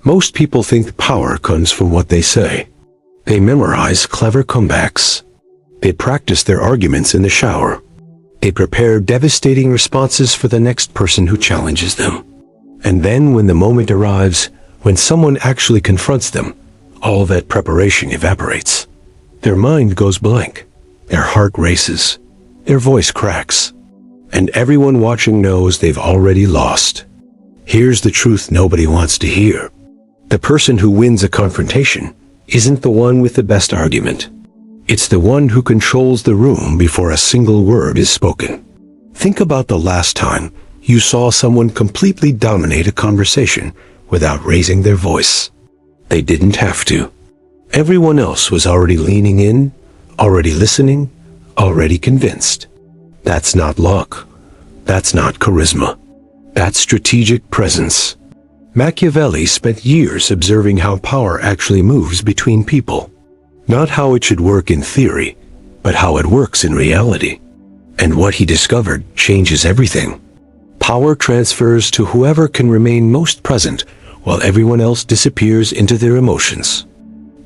Most people think power comes from what they say. They memorize clever comebacks. They practice their arguments in the shower. They prepare devastating responses for the next person who challenges them. And then when the moment arrives, when someone actually confronts them, all that preparation evaporates. Their mind goes blank. Their heart races. Their voice cracks. And everyone watching knows they've already lost. Here's the truth nobody wants to hear. The person who wins a confrontation isn't the one with the best argument. It's the one who controls the room before a single word is spoken. Think about the last time you saw someone completely dominate a conversation without raising their voice. They didn't have to. Everyone else was already leaning in, already listening, already convinced. That's not luck. That's not charisma. That's strategic presence. Machiavelli spent years observing how power actually moves between people. Not how it should work in theory, but how it works in reality. And what he discovered changes everything. Power transfers to whoever can remain most present while everyone else disappears into their emotions.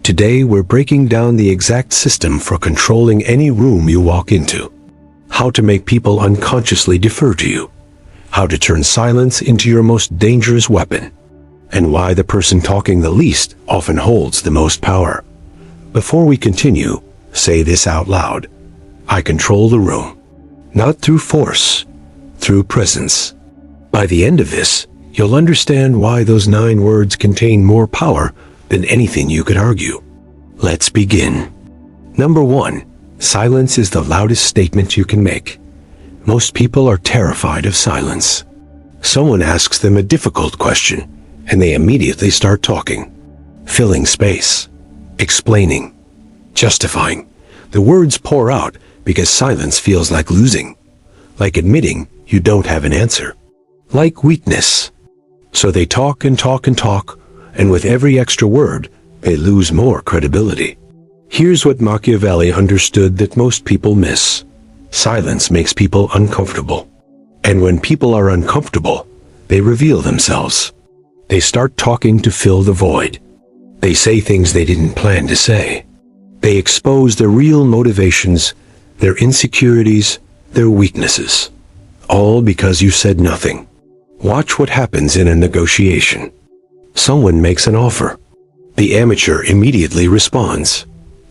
Today we're breaking down the exact system for controlling any room you walk into. How to make people unconsciously defer to you. How to turn silence into your most dangerous weapon. And why the person talking the least often holds the most power. Before we continue, say this out loud. I control the room. Not through force, through presence. By the end of this, you'll understand why those 9 words contain more power than anything you could argue. Let's begin. Number 1. Silence is the loudest statement you can make. Most people are terrified of silence. Someone asks them a difficult question, and they immediately start talking. Filling space. Explaining. Justifying. The words pour out because silence feels like losing. Like admitting you don't have an answer. Like weakness. So they talk and talk and talk, and with every extra word, they lose more credibility. Here's what Machiavelli understood that most people miss. Silence makes people uncomfortable. And when people are uncomfortable, they reveal themselves. They start talking to fill the void. They say things they didn't plan to say. They expose their real motivations, their insecurities, their weaknesses. All because you said nothing. Watch what happens in a negotiation. Someone makes an offer. The amateur immediately responds,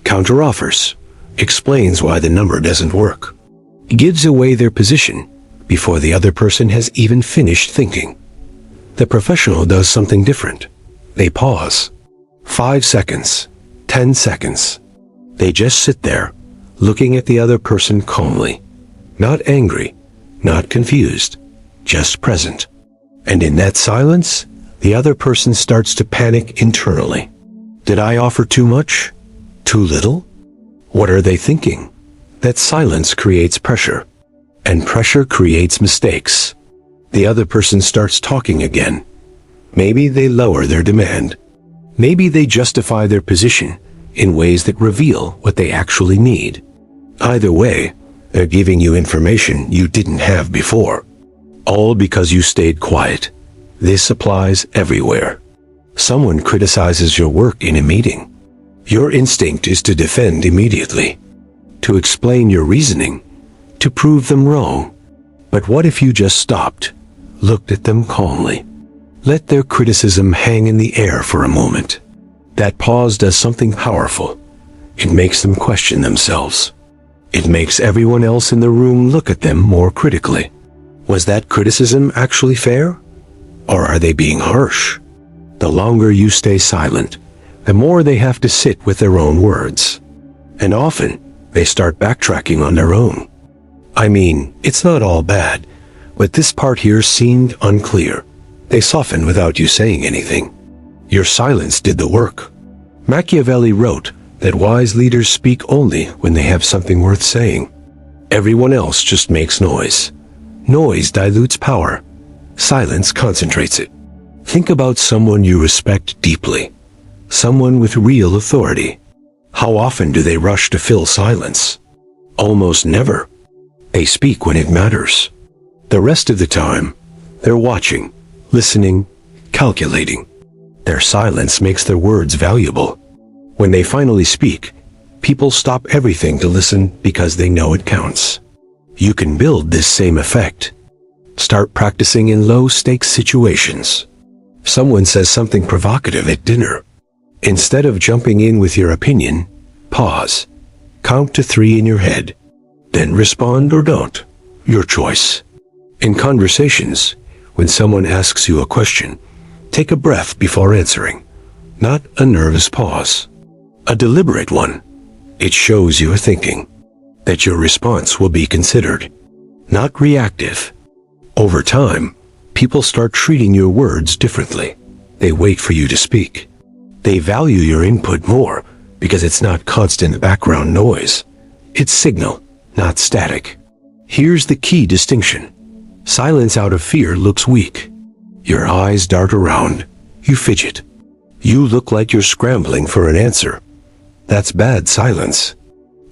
counteroffers, explains why the number doesn't work, gives away their position before the other person has even finished thinking. The professional does something different. They pause. 5 seconds, 10 seconds. They just sit there, looking at the other person calmly. Not angry, not confused, just present. And in that silence, the other person starts to panic internally. Did I offer too much? Too little? What are they thinking? That silence creates pressure. And pressure creates mistakes. The other person starts talking again. Maybe they lower their demand. Maybe they justify their position in ways that reveal what they actually need. Either way, they're giving you information you didn't have before. All because you stayed quiet. This applies everywhere. Someone criticizes your work in a meeting. Your instinct is to defend immediately, to explain your reasoning, to prove them wrong. But what if you just stopped, looked at them calmly? Let their criticism hang in the air for a moment. That pause does something powerful. It makes them question themselves. It makes everyone else in the room look at them more critically. Was that criticism actually fair? Or are they being harsh? The longer you stay silent, the more they have to sit with their own words. And often, they start backtracking on their own. I mean, it's not all bad, but this part here seemed unclear. They soften without you saying anything. Your silence did the work. Machiavelli wrote that wise leaders speak only when they have something worth saying. Everyone else just makes noise. Noise dilutes power. Silence concentrates it. Think about someone you respect deeply. Someone with real authority. How often do they rush to fill silence? Almost never. They speak when it matters. The rest of the time, they're watching, listening, calculating. Their silence makes their words valuable. When they finally speak, people stop everything to listen because they know it counts. You can build this same effect. Start practicing in low-stakes situations. Someone says something provocative at dinner. Instead of jumping in with your opinion, pause. Count to 3 in your head. Then respond or don't. Your choice. In conversations, when someone asks you a question, take a breath before answering. Not a nervous pause. A deliberate one. It shows you are thinking. That your response will be considered. Not reactive. Over time, people start treating your words differently. They wait for you to speak. They value your input more because it's not constant background noise. It's signal, not static. Here's the key distinction. Silence out of fear looks weak. Your eyes dart around. You fidget. You look like you're scrambling for an answer. That's bad silence.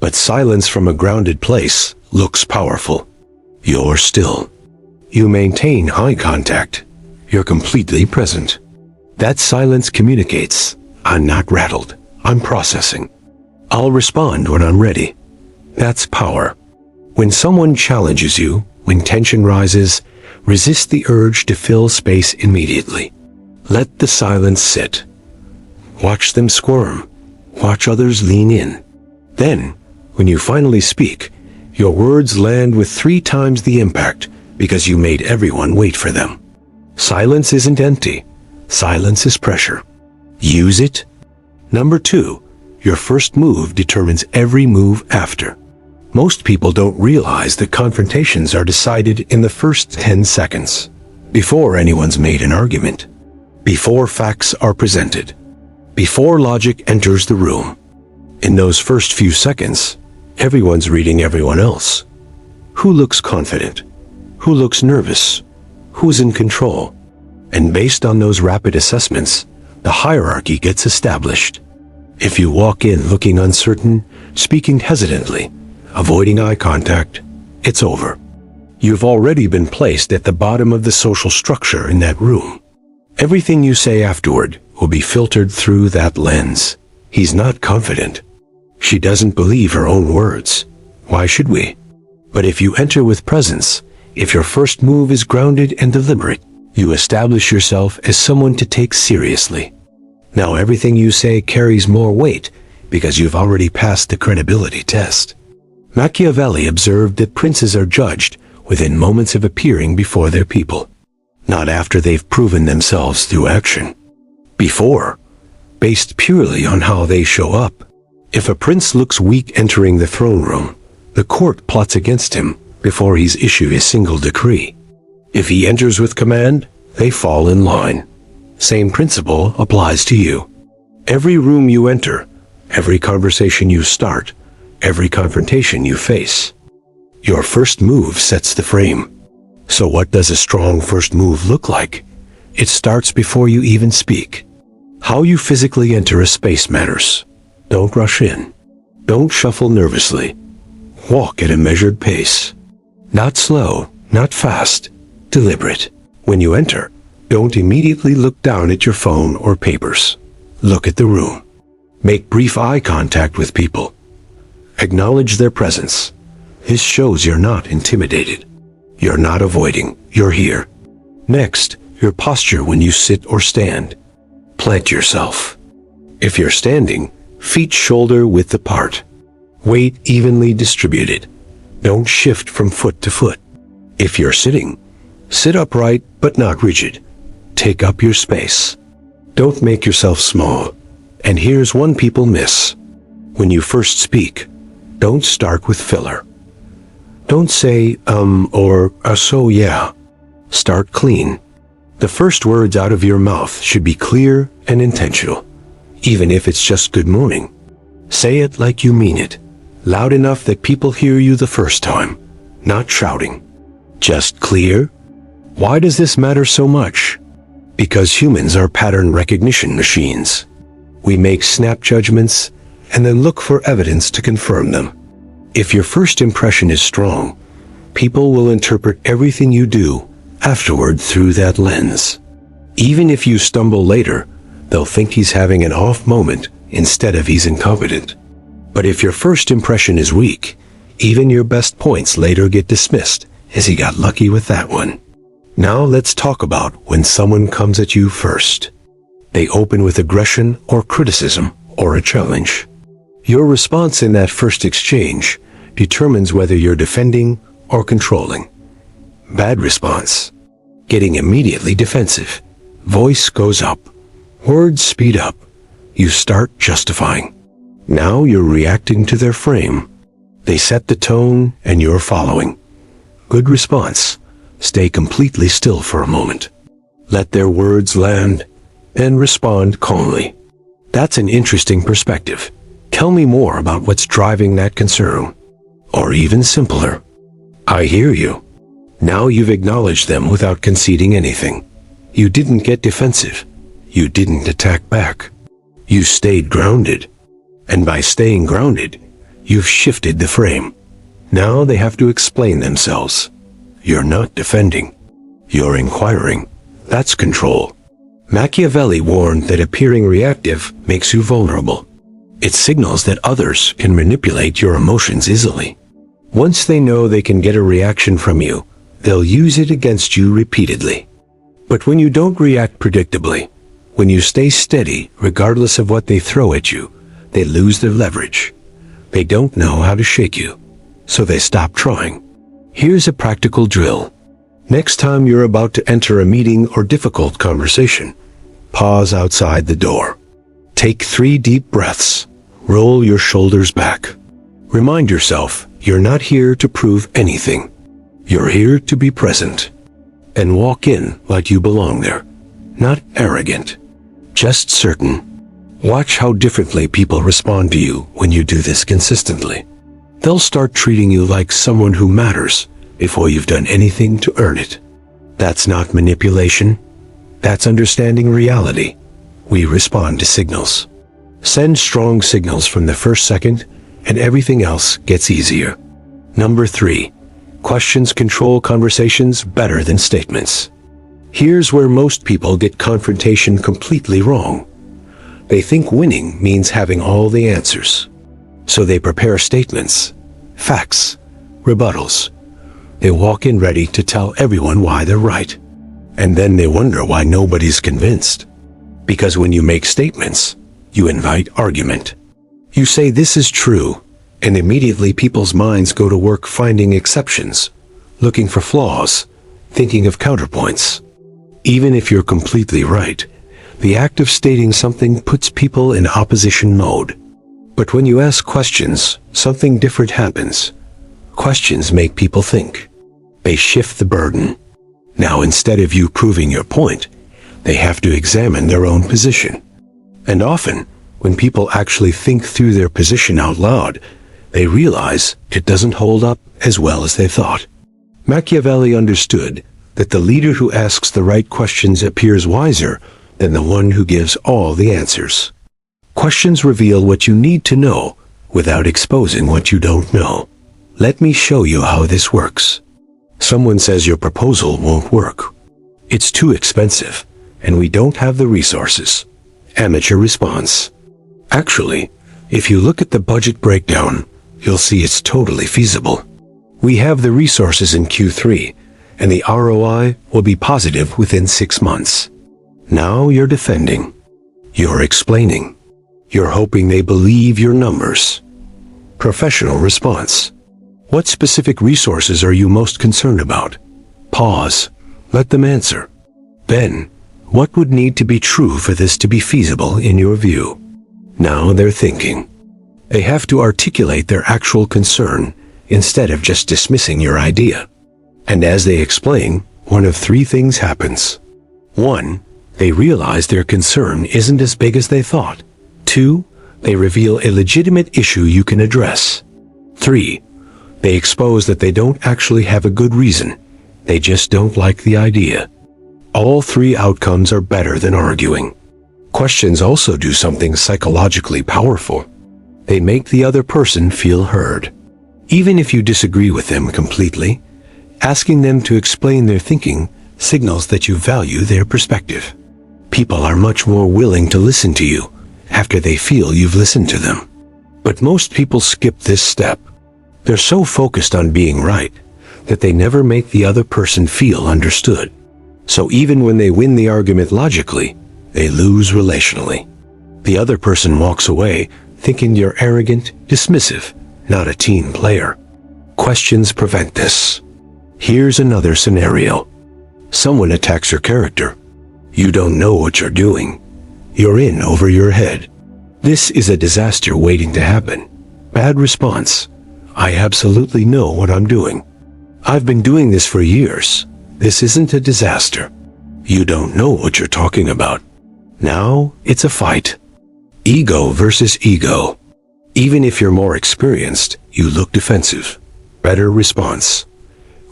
But silence from a grounded place looks powerful. You're still. You maintain eye contact. You're completely present. That silence communicates, I'm not rattled. I'm processing. I'll respond when I'm ready. That's power. When someone challenges you, when tension rises, resist the urge to fill space immediately. Let the silence sit. Watch them squirm. Watch others lean in. Then, when you finally speak, your words land with 3 times the impact because you made everyone wait for them. Silence isn't empty. Silence is pressure. Use it. Number 2, your first move determines every move after. Most people don't realize that confrontations are decided in the first 10 seconds, before anyone's made an argument, before facts are presented, before logic enters the room. In those first few seconds, everyone's reading everyone else. Who looks confident? Who looks nervous? Who's in control? And based on those rapid assessments, the hierarchy gets established. If you walk in looking uncertain, speaking hesitantly, avoiding eye contact, it's over. You've already been placed at the bottom of the social structure in that room. Everything you say afterward will be filtered through that lens. He's not confident. She doesn't believe her own words. Why should we? But if you enter with presence, if your first move is grounded and deliberate, you establish yourself as someone to take seriously. Now everything you say carries more weight because you've already passed the credibility test. Machiavelli observed that princes are judged within moments of appearing before their people, not after they've proven themselves through action. Before, based purely on how they show up. If a prince looks weak entering the throne room, the court plots against him before he's issued a single decree. If he enters with command, they fall in line. Same principle applies to you. Every room you enter, every conversation you start, every confrontation you face, your first move sets the frame. So what does a strong first move look like? It starts before you even speak. How you physically enter a space matters. Don't rush in. Don't shuffle nervously. Walk at a measured pace. Not slow, not fast, deliberate. When you enter, don't immediately look down at your phone or papers. Look at the room. Make brief eye contact with people. Acknowledge their presence. This shows you're not intimidated. You're not avoiding. You're here. Next, your posture when you sit or stand. Plant yourself. If you're standing, feet shoulder width apart. Weight evenly distributed. Don't shift from foot to foot. If you're sitting, sit upright but not rigid. Take up your space. Don't make yourself small. And here's one people miss. When you first speak, don't start with filler. Don't say, or, so yeah. Start clean. The first words out of your mouth should be clear and intentional, even if it's just good morning. Say it like you mean it, loud enough that people hear you the first time, not shouting. Just clear? Why does this matter so much? Because humans are pattern recognition machines. We make snap judgments and then look for evidence to confirm them. If your first impression is strong, people will interpret everything you do afterward through that lens. Even if you stumble later, they'll think he's having an off moment instead of he's incompetent. But if your first impression is weak, even your best points later get dismissed, as he got lucky with that one. Now let's talk about when someone comes at you first. They open with aggression or criticism or a challenge. Your response in that first exchange determines whether you're defending or controlling. Bad response. Getting immediately defensive. Voice goes up. Words speed up. You start justifying. Now you're reacting to their frame. They set the tone and you're following. Good response. Stay completely still for a moment. Let their words land and respond calmly. That's an interesting perspective. Tell me more about what's driving that concern. Or even simpler. I hear you. Now you've acknowledged them without conceding anything. You didn't get defensive. You didn't attack back. You stayed grounded. And by staying grounded, you've shifted the frame. Now they have to explain themselves. You're not defending. You're inquiring. That's control. Machiavelli warned that appearing reactive makes you vulnerable. It signals that others can manipulate your emotions easily. Once they know they can get a reaction from you, they'll use it against you repeatedly. But when you don't react predictably, when you stay steady regardless of what they throw at you, they lose their leverage. They don't know how to shake you, so they stop trying. Here's a practical drill. Next time you're about to enter a meeting or difficult conversation, pause outside the door. Take 3 deep breaths. Roll your shoulders back. Remind yourself you're not here to prove anything. You're here to be present. And walk in like you belong there. Not arrogant. Just certain. Watch how differently people respond to you when you do this consistently. They'll start treating you like someone who matters before you've done anything to earn it. That's not manipulation. That's understanding reality. We respond to signals. Send strong signals from the first second, and everything else gets easier. Number 3. Questions control conversations better than statements. Here's where most people get confrontation completely wrong. They think winning means having all the answers. So they prepare statements, facts, rebuttals. They walk in ready to tell everyone why they're right. And then they wonder why nobody's convinced. Because when you make statements, you invite argument. You say this is true, and immediately people's minds go to work finding exceptions, looking for flaws, thinking of counterpoints. Even if you're completely right, the act of stating something puts people in opposition mode. But when you ask questions, something different happens. Questions make people think. They shift the burden. Now instead of you proving your point, they have to examine their own position. And often, when people actually think through their position out loud, they realize it doesn't hold up as well as they thought. Machiavelli understood that the leader who asks the right questions appears wiser than the one who gives all the answers. Questions reveal what you need to know without exposing what you don't know. Let me show you how this works. Someone says your proposal won't work. It's too expensive, and we don't have the resources. Amateur response. Actually, if you look at the budget breakdown, you'll see it's totally feasible. We have the resources in Q3, and the ROI will be positive within 6 months. Now you're defending. You're explaining. You're hoping they believe your numbers. Professional response. What specific resources are you most concerned about? Pause. Let them answer. Then, what would need to be true for this to be feasible in your view? Now they're thinking. They have to articulate their actual concern instead of just dismissing your idea. And as they explain, one of 3 things happens. 1. They realize their concern isn't as big as they thought. 2. They reveal a legitimate issue you can address. 3. They expose that they don't actually have a good reason. They just don't like the idea. All 3 outcomes are better than arguing. Questions also do something psychologically powerful. They make the other person feel heard. Even if you disagree with them completely, asking them to explain their thinking signals that you value their perspective. People are much more willing to listen to you after they feel you've listened to them. But most people skip this step. They're so focused on being right that they never make the other person feel understood. So even when they win the argument logically, they lose relationally. The other person walks away thinking you're arrogant, dismissive, not a team player. Questions prevent this. Here's another scenario. Someone attacks your character. You don't know what you're doing. You're in over your head. This is a disaster waiting to happen. Bad response. I absolutely know what I'm doing. I've been doing this for years. This isn't a disaster. You don't know what you're talking about. Now it's a fight. Ego versus ego. Even if you're more experienced, you look defensive. Better response.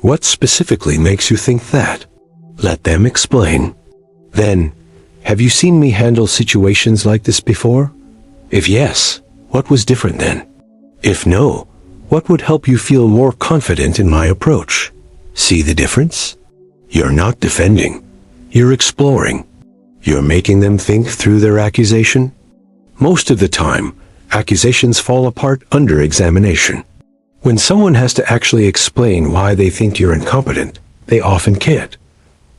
What specifically makes you think that? Let them explain. Then, have you seen me handle situations like this before? If yes, what was different then? If no, what would help you feel more confident in my approach? See the difference? You're not defending. You're exploring. You're making them think through their accusation. Most of the time, accusations fall apart under examination. When someone has to actually explain why they think you're incompetent, they often can't.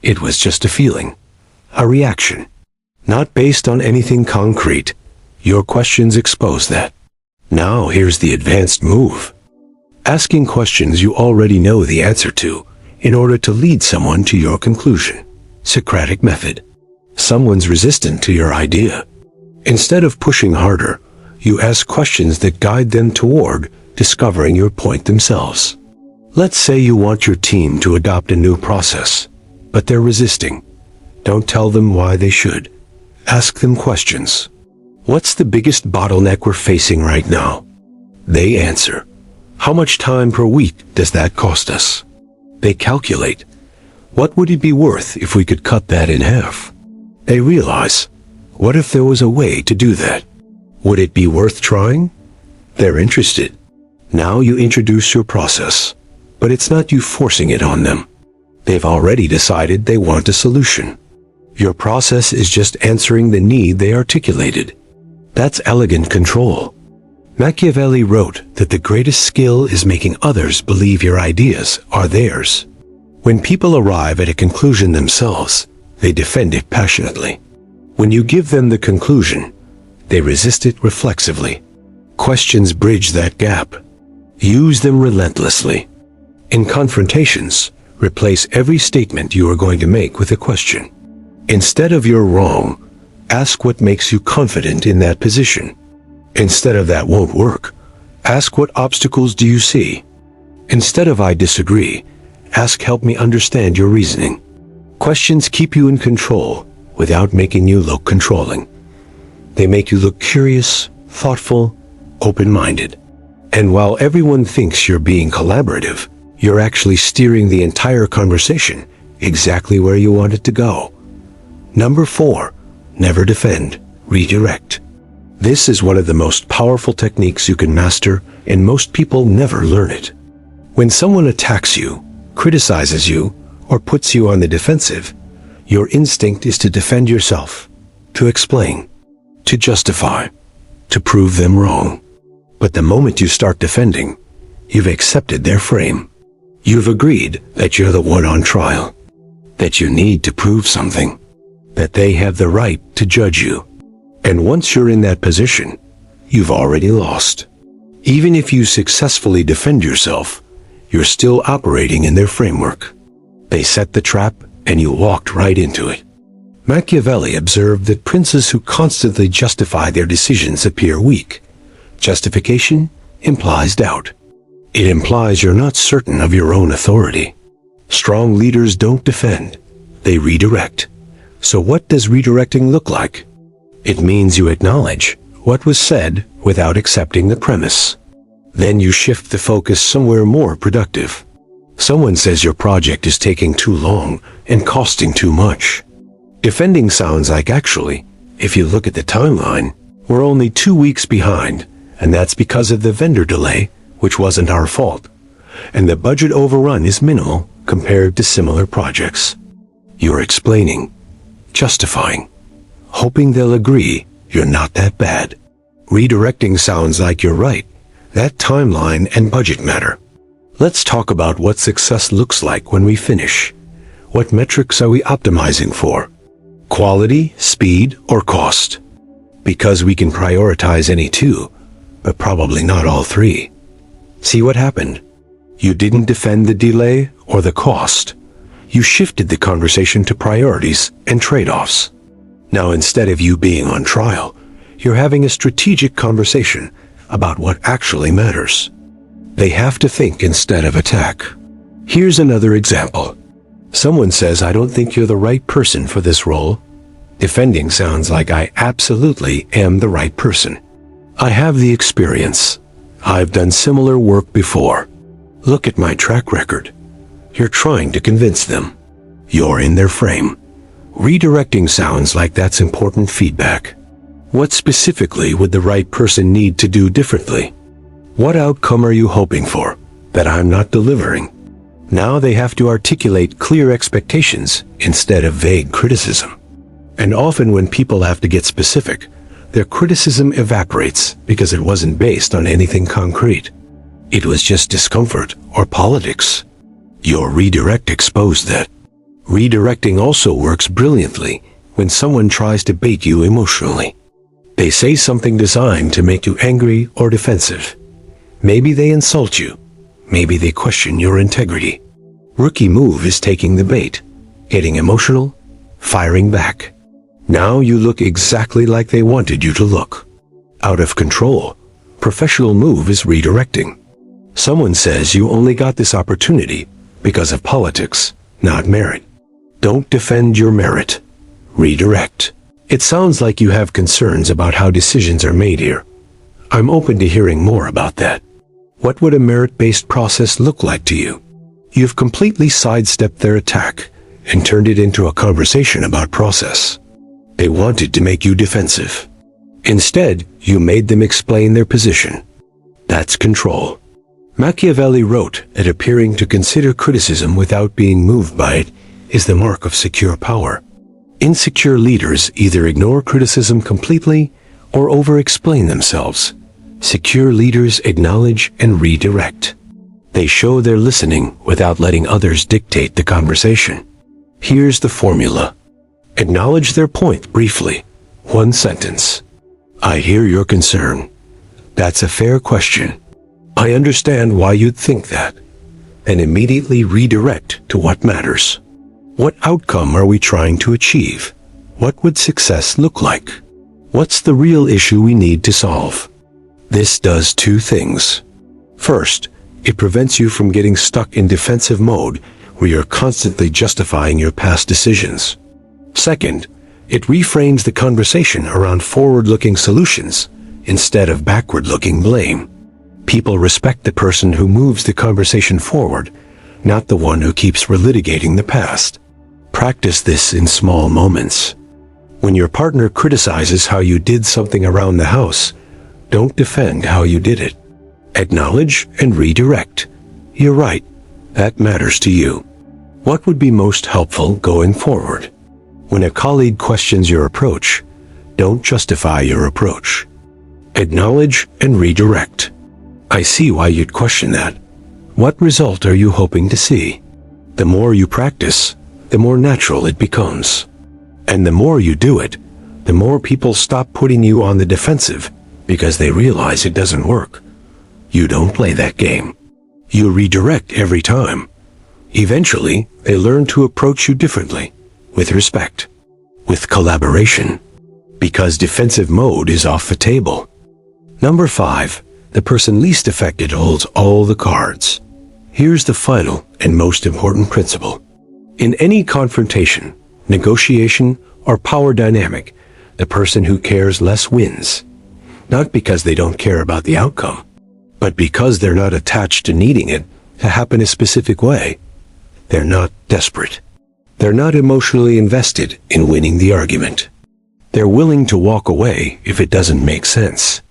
It was just a feeling. A reaction. Not based on anything concrete. Your questions expose that. Now here's the advanced move. Asking questions you already know the answer to in order to lead someone to your conclusion. Socratic method. Someone's resistant to your idea. Instead of pushing harder, you ask questions that guide them toward discovering your point themselves. Let's say you want your team to adopt a new process, but they're resisting. Don't tell them why they should. Ask them questions. What's the biggest bottleneck we're facing right now? They answer. How much time per week does that cost us? They calculate. What would it be worth if we could cut that in half? They realize. What if there was a way to do that? Would it be worth trying? They're interested. Now you introduce your process, but it's not you forcing it on them. They've already decided they want a solution. Your process is just answering the need they articulated. That's elegant control. Machiavelli wrote that the greatest skill is making others believe your ideas are theirs. When people arrive at a conclusion themselves, they defend it passionately. When you give them the conclusion, they resist it reflexively. Questions bridge that gap. Use them relentlessly. In confrontations, replace every statement you are going to make with a question. Instead of "you're wrong," ask what makes you confident in that position. Instead of "that won't work," ask what obstacles do you see. Instead of "I disagree," ask "help me understand your reasoning." Questions keep you in control without making you look controlling. They make you look curious, thoughtful, open-minded. And while everyone thinks you're being collaborative, you're actually steering the entire conversation exactly where you want it to go. Number 4, never defend, redirect. This is one of the most powerful techniques you can master, and most people never learn it. When someone attacks you, criticizes you, or puts you on the defensive, your instinct is to defend yourself, to explain, to justify, to prove them wrong. But the moment you start defending, you've accepted their frame. You've agreed that you're the one on trial, that you need to prove something, that they have the right to judge you. And once you're in that position, you've already lost. Even if you successfully defend yourself, you're still operating in their framework. They set the trap, and you walked right into it. Machiavelli observed that princes who constantly justify their decisions appear weak. Justification implies doubt. It implies you're not certain of your own authority. Strong leaders don't defend, they redirect. So what does redirecting look like? It means you acknowledge what was said without accepting the premise. Then you shift the focus somewhere more productive. Someone says your project is taking too long and costing too much. Defending sounds like, actually, if you look at the timeline, we're only 2 weeks behind, and that's because of the vendor delay, which wasn't our fault. And the budget overrun is minimal compared to similar projects. You're explaining, justifying, hoping they'll agree you're not that bad. Redirecting sounds like you're right. That timeline and budget matter. Let's talk about what success looks like when we finish. What metrics are we optimizing for? Quality, speed, or cost? Because we can prioritize any two, but probably not all three. See what happened? You didn't defend the delay or the cost. You shifted the conversation to priorities and trade-offs. Now instead of you being on trial, you're having a strategic conversation about what actually matters. They have to think instead of attack. Here's another example. Someone says, "I don't think you're the right person for this role." Defending sounds like I absolutely am the right person. I have the experience. I've done similar work before. Look at my track record. You're trying to convince them. You're in their frame. Redirecting sounds like that's important feedback. What specifically would the right person need to do differently? What outcome are you hoping for that I'm not delivering? Now they have to articulate clear expectations instead of vague criticism. And often when people have to get specific, their criticism evaporates because it wasn't based on anything concrete. It was just discomfort or politics. Your redirect exposed that. Redirecting also works brilliantly when someone tries to bait you emotionally. They say something designed to make you angry or defensive. Maybe they insult you. Maybe they question your integrity. Rookie move is taking the bait, getting emotional, firing back. Now you look exactly like they wanted you to look. Out of control. Professional move is redirecting. Someone says you only got this opportunity because of politics, not merit. Don't defend your merit. Redirect. It sounds like you have concerns about how decisions are made here. I'm open to hearing more about that. What would a merit-based process look like to you? You've completely sidestepped their attack and turned it into a conversation about process. They wanted to make you defensive. Instead, you made them explain their position. That's control. Machiavelli wrote that appearing to consider criticism without being moved by it is the mark of secure power. Insecure leaders either ignore criticism completely or over-explain themselves. Secure leaders acknowledge and redirect. They show they're listening without letting others dictate the conversation. Here's the formula. Acknowledge their point briefly. One sentence. I hear your concern. That's a fair question. I understand why you'd think that. And immediately redirect to what matters. What outcome are we trying to achieve? What would success look like? What's the real issue we need to solve? This does two things. First, it prevents you from getting stuck in defensive mode where you're constantly justifying your past decisions. Second, it reframes the conversation around forward-looking solutions instead of backward-looking blame. People respect the person who moves the conversation forward, not the one who keeps relitigating the past. Practice this in small moments. When your partner criticizes how you did something around the house, don't defend how you did it. Acknowledge and redirect. You're right. That matters to you. What would be most helpful going forward? When a colleague questions your approach, don't justify your approach. Acknowledge and redirect. I see why you'd question that. What result are you hoping to see? The more you practice, the more natural it becomes. And the more you do it, the more people stop putting you on the defensive because they realize it doesn't work. You don't play that game. You redirect every time. Eventually, they learn to approach you differently, with respect, with collaboration, because defensive mode is off the table. Number 5, the person least affected holds all the cards. Here's the final and most important principle. In any confrontation, negotiation, or power dynamic, the person who cares less wins. Not because they don't care about the outcome, but because they're not attached to needing it to happen a specific way. They're not desperate. They're not emotionally invested in winning the argument. They're willing to walk away if it doesn't make sense.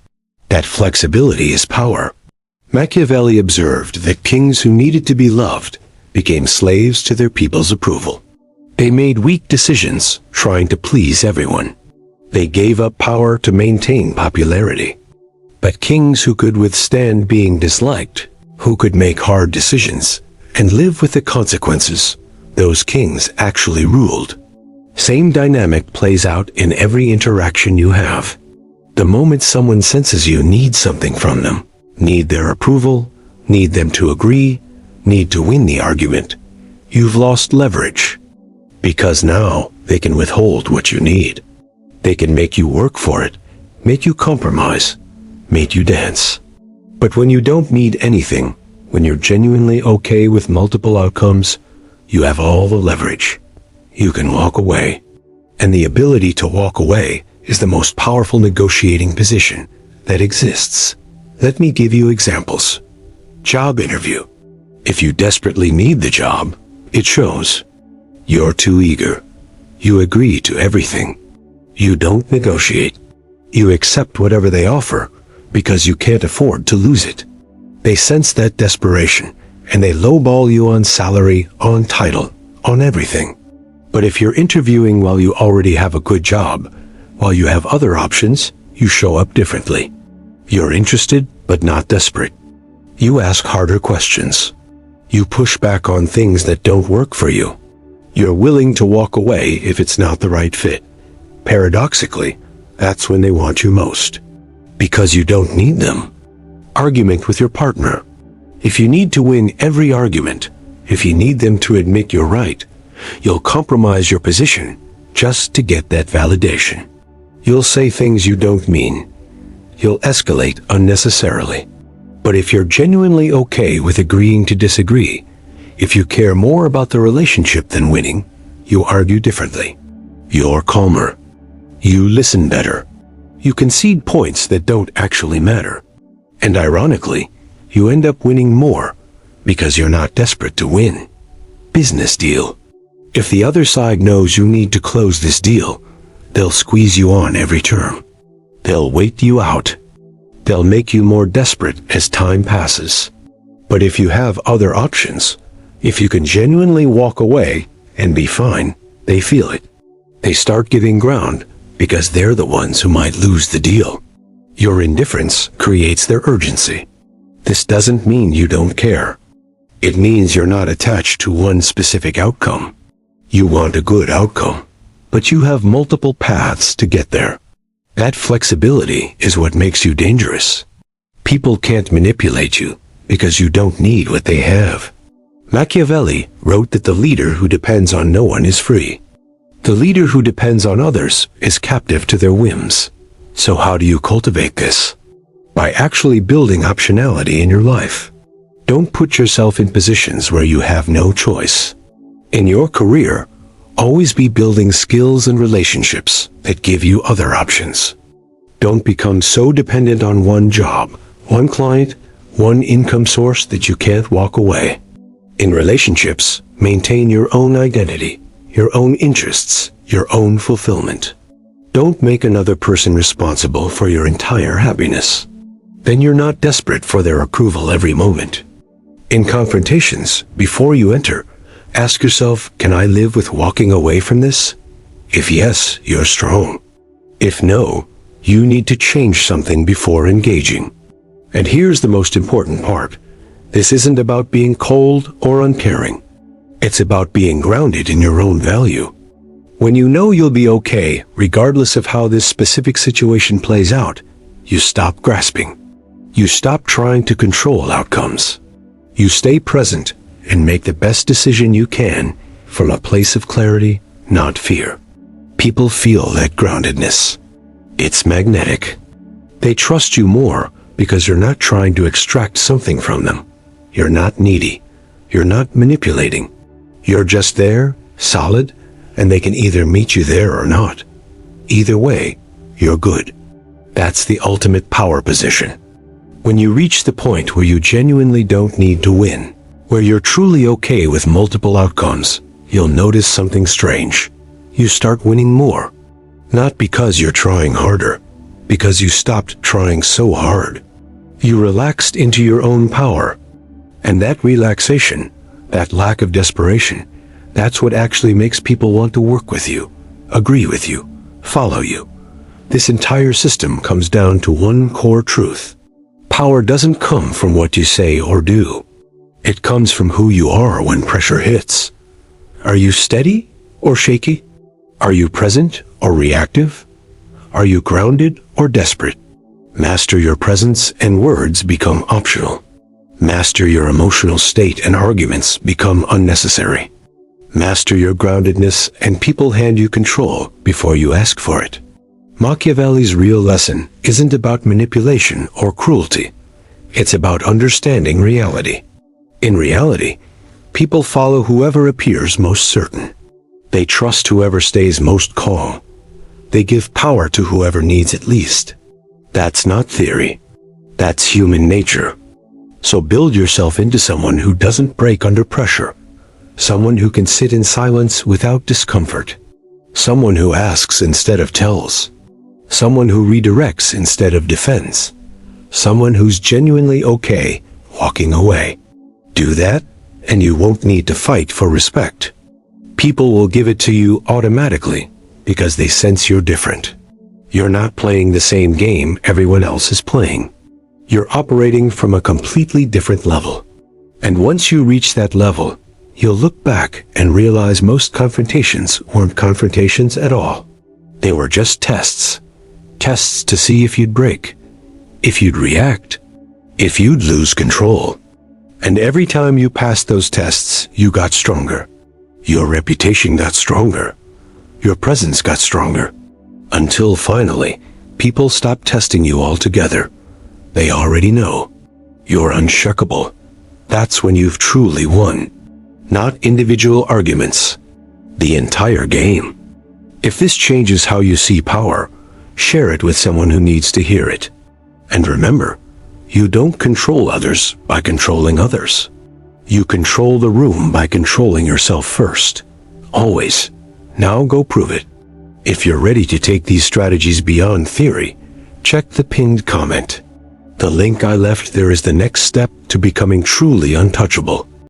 That flexibility is power. Machiavelli observed that kings who needed to be loved became slaves to their people's approval. They made weak decisions trying to please everyone. They gave up power to maintain popularity. But kings who could withstand being disliked, who could make hard decisions, and live with the consequences, those kings actually ruled. Same dynamic plays out in every interaction you have. The moment someone senses you need something from them, need their approval, need them to agree, need to win the argument, you've lost leverage. Because now they can withhold what you need. They can make you work for it, make you compromise, make you dance. But when you don't need anything, when you're genuinely okay with multiple outcomes, you have all the leverage. You can walk away. And the ability to walk away is the most powerful negotiating position that exists. Let me give you examples. Job interview. If you desperately need the job, it shows. You're too eager. You agree to everything. You don't negotiate. You accept whatever they offer because you can't afford to lose it. They sense that desperation and they lowball you on salary, on title, on everything. But if you're interviewing while you already have a good job, while you have other options, you show up differently. You're interested but not desperate. You ask harder questions. You push back on things that don't work for you. You're willing to walk away if it's not the right fit. Paradoxically, that's when they want you most. Because you don't need them. Argument with your partner. If you need to win every argument, if you need them to admit you're right, you'll compromise your position just to get that validation. You'll say things you don't mean. You'll escalate unnecessarily. But if you're genuinely okay with agreeing to disagree, if you care more about the relationship than winning, you argue differently. You're calmer. You listen better. You concede points that don't actually matter. And ironically, you end up winning more because you're not desperate to win. Business deal. If the other side knows you need to close this deal, they'll squeeze you on every term. They'll wait you out. They'll make you more desperate as time passes. But if you have other options, if you can genuinely walk away and be fine, they feel it. They start giving ground because they're the ones who might lose the deal. Your indifference creates their urgency. This doesn't mean you don't care. It means you're not attached to one specific outcome. You want a good outcome, but you have multiple paths to get there. That flexibility is what makes you dangerous. People can't manipulate you because you don't need what they have. Machiavelli wrote that the leader who depends on no one is free. The leader who depends on others is captive to their whims. So how do you cultivate this? By actually building optionality in your life. Don't put yourself in positions where you have no choice. In your career, always be building skills and relationships that give you other options. Don't become so dependent on one job, one client, one income source that you can't walk away. In relationships, maintain your own identity, your own interests, your own fulfillment. Don't make another person responsible for your entire happiness. Then you're not desperate for their approval every moment. In confrontations, before you enter, ask yourself, can I live with walking away from this? If yes, you're strong. If no, you need to change something before engaging. And here's the most important part. This isn't about being cold or uncaring. It's about being grounded in your own value. When you know you'll be okay, regardless of how this specific situation plays out, you stop grasping. You stop trying to control outcomes. You stay present and make the best decision you can from a place of clarity, not fear. People feel that groundedness. It's magnetic. They trust you more because you're not trying to extract something from them. You're not needy. You're not manipulating. You're just there, solid, and they can either meet you there or not. Either way, you're good. That's the ultimate power position. When you reach the point where you genuinely don't need to win, where you're truly okay with multiple outcomes, you'll notice something strange. You start winning more. Not because you're trying harder, because you stopped trying so hard. You relaxed into your own power. And that relaxation, that lack of desperation, that's what actually makes people want to work with you, agree with you, follow you. This entire system comes down to one core truth. Power doesn't come from what you say or do. It comes from who you are when pressure hits. Are you steady or shaky? Are you present or reactive? Are you grounded or desperate? Master your presence and words become optional. Master your emotional state and arguments become unnecessary. Master your groundedness and people hand you control before you ask for it. Machiavelli's real lesson isn't about manipulation or cruelty. It's about understanding reality. In reality, people follow whoever appears most certain. They trust whoever stays most calm. They give power to whoever needs it least. That's not theory. That's human nature. So build yourself into someone who doesn't break under pressure. Someone who can sit in silence without discomfort. Someone who asks instead of tells. Someone who redirects instead of defends. Someone who's genuinely okay walking away. Do that, and you won't need to fight for respect. People will give it to you automatically because they sense you're different. You're not playing the same game everyone else is playing. You're operating from a completely different level. And once you reach that level, you'll look back and realize most confrontations weren't confrontations at all. They were just tests. Tests to see if you'd break, if you'd react, if you'd lose control. And every time you passed those tests, you got stronger. Your reputation got stronger. Your presence got stronger. Until finally, people stopped testing you altogether. They already know. You're unshakable. That's when you've truly won. Not individual arguments. The entire game. If this changes how you see power, share it with someone who needs to hear it. And remember, you don't control others by controlling others. You control the room by controlling yourself first. Always. Now go prove it. If you're ready to take these strategies beyond theory, check the pinned comment. The link I left there is the next step to becoming truly untouchable.